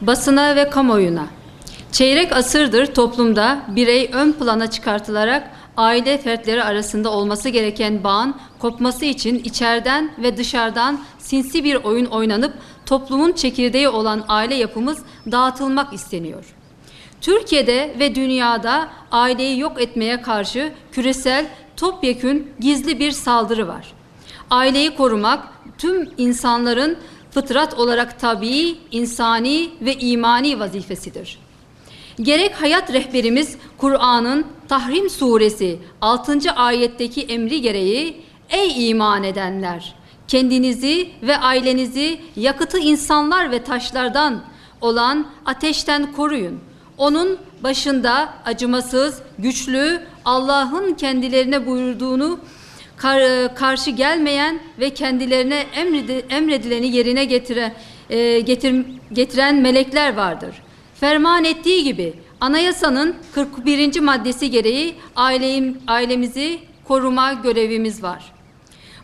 basına ve kamuoyuna. Çeyrek asırdır toplumda birey ön plana çıkartılarak aile fertleri arasında olması gereken bağın kopması için içeriden ve dışarıdan sinsi bir oyun oynanıp toplumun çekirdeği olan aile yapımız dağıtılmak isteniyor. Türkiye'de ve dünyada aileyi yok etmeye karşı küresel, topyekün gizli bir saldırı var. Aileyi korumak tüm insanların fıtrat olarak tabii, insani ve imani vazifesidir. Gerek hayat rehberimiz Kur'an'ın Tahrim suresi 6. ayetteki emri gereği ey iman edenler kendinizi ve ailenizi yakıtı insanlar ve taşlardan olan ateşten koruyun. Onun başında acımasız, güçlü, Allah'ın kendilerine buyurduğunu karşı gelmeyen ve kendilerine emredileni yerine getiren melekler vardır. Ferman ettiği gibi anayasanın 41. maddesi gereği ailemizi koruma görevimiz var.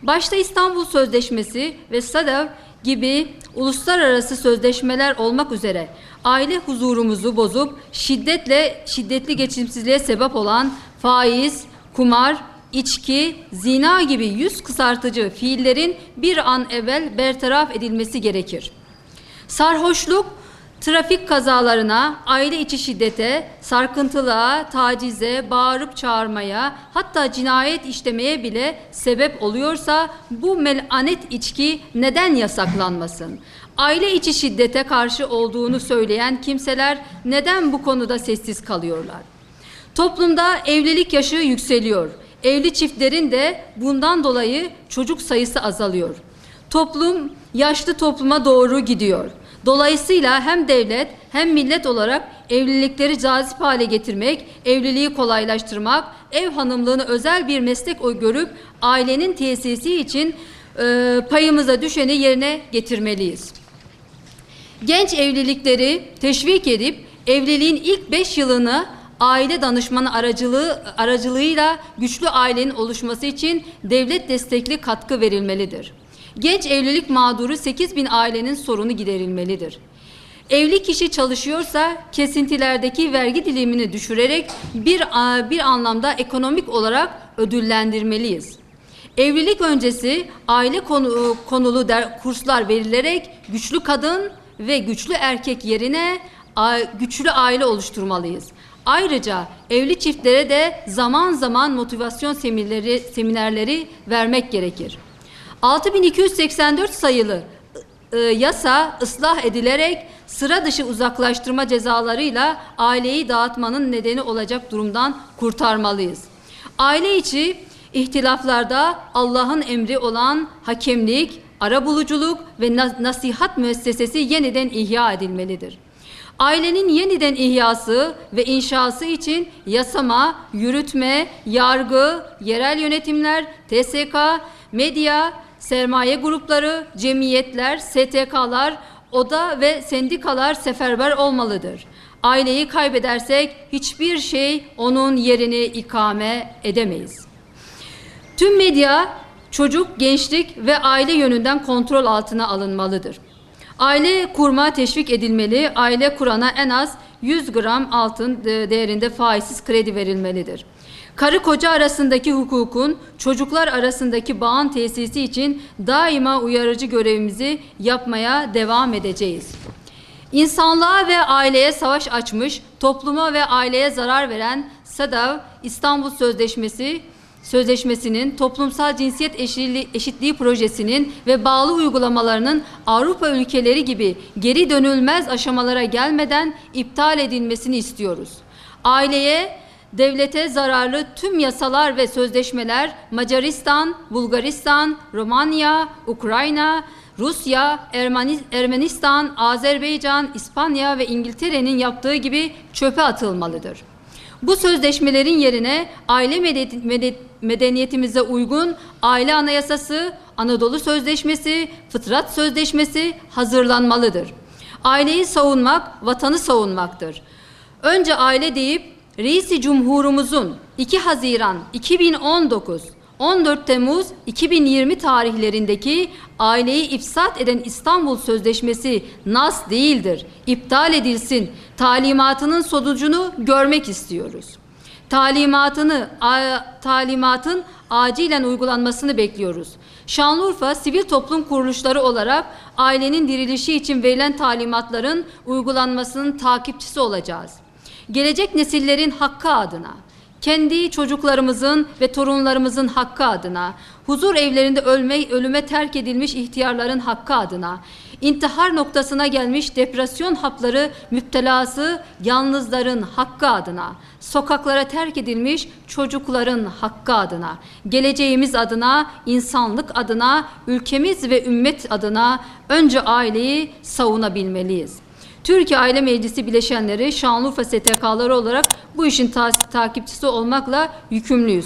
Başta İstanbul Sözleşmesi ve SADAV gibi uluslararası sözleşmeler olmak üzere aile huzurumuzu bozup şiddetli geçimsizliğe sebep olan faiz, kumar, içki, zina gibi yüz kızartıcı fiillerin bir an evvel bertaraf edilmesi gerekir. Sarhoşluk, trafik kazalarına, aile içi şiddete, sarkıntılığa, tacize, bağırıp çağırmaya, hatta cinayet işlemeye bile sebep oluyorsa bu melanet içki neden yasaklanmasın? Aile içi şiddete karşı olduğunu söyleyen kimseler neden bu konuda sessiz kalıyorlar? Toplumda evlilik yaşı yükseliyor. Evli çiftlerin de bundan dolayı çocuk sayısı azalıyor. Toplum yaşlı topluma doğru gidiyor. Dolayısıyla hem devlet hem millet olarak evlilikleri cazip hale getirmek, evliliği kolaylaştırmak, ev hanımlığını özel bir meslek görüp ailenin tesisi için payımıza düşeni yerine getirmeliyiz. Genç evlilikleri teşvik edip evliliğin ilk 5 yılını aile danışmanı aracılığıyla güçlü ailenin oluşması için devlet destekli katkı verilmelidir. Genç evlilik mağduru 8.000 ailenin sorunu giderilmelidir. Evli kişi çalışıyorsa kesintilerdeki vergi dilimini düşürerek bir anlamda ekonomik olarak ödüllendirmeliyiz. Evlilik öncesi aile konulu kurslar verilerek güçlü kadın ve güçlü erkek yerine güçlü aile oluşturmalıyız. Ayrıca evli çiftlere de zaman zaman motivasyon seminerleri vermek gerekir. 6284 sayılı yasa ıslah edilerek sıra dışı uzaklaştırma cezalarıyla aileyi dağıtmanın nedeni olacak durumdan kurtarmalıyız. Aile içi ihtilaflarda Allah'ın emri olan hakemlik, arabuluculuk ve nasihat müessesesi yeniden ihya edilmelidir. Ailenin yeniden ihyası ve inşası için yasama, yürütme, yargı, yerel yönetimler, TSK, medya, sermaye grupları, cemiyetler, STK'lar, oda ve sendikalar seferber olmalıdır. Aileyi kaybedersek hiçbir şey onun yerini ikame edemeyiz. Tüm medya, çocuk, gençlik ve aile yönünden kontrol altına alınmalıdır. Aile kurma teşvik edilmeli, aile kurana en az 100 gram altın değerinde faizsiz kredi verilmelidir. Karı koca arasındaki hukukun çocuklar arasındaki bağın tesisi için daima uyarıcı görevimizi yapmaya devam edeceğiz. İnsanlığa ve aileye savaş açmış, topluma ve aileye zarar veren SADAV İstanbul Sözleşmesi'nin toplumsal cinsiyet eşitliği projesinin ve bağlı uygulamalarının Avrupa ülkeleri gibi geri dönülmez aşamalara gelmeden iptal edilmesini istiyoruz. Aileye, devlete zararlı tüm yasalar ve sözleşmeler Macaristan, Bulgaristan, Romanya, Ukrayna, Rusya, Ermenistan, Azerbaycan, İspanya ve İngiltere'nin yaptığı gibi çöpe atılmalıdır. Bu sözleşmelerin yerine aile medeniyetimize uygun aile anayasası, Anadolu Sözleşmesi, Fıtrat Sözleşmesi hazırlanmalıdır. Aileyi savunmak, vatanı savunmaktır. Önce aile deyip Reis-i Cumhurumuzun 2 Haziran 2019 14 Temmuz 2020 tarihlerindeki aileyi ifsat eden İstanbul Sözleşmesi nas değildir. İptal edilsin. Talimatının sonucunu görmek istiyoruz. Talimatın acilen uygulanmasını bekliyoruz. Şanlıurfa Sivil Toplum Kuruluşları olarak ailenin dirilişi için verilen talimatların uygulanmasının takipçisi olacağız. Gelecek nesillerin hakkı adına, kendi çocuklarımızın ve torunlarımızın hakkı adına, huzur evlerinde ölüme terk edilmiş ihtiyarların hakkı adına, intihar noktasına gelmiş depresyon hapları müptelası yalnızların hakkı adına, sokaklara terk edilmiş çocukların hakkı adına, geleceğimiz adına, insanlık adına, ülkemiz ve ümmet adına önce aileyi savunabilmeliyiz. Türkiye Aile Meclisi bileşenleri, Şanlıurfa STK'ları olarak bu işin takipçisi olmakla yükümlüyüz.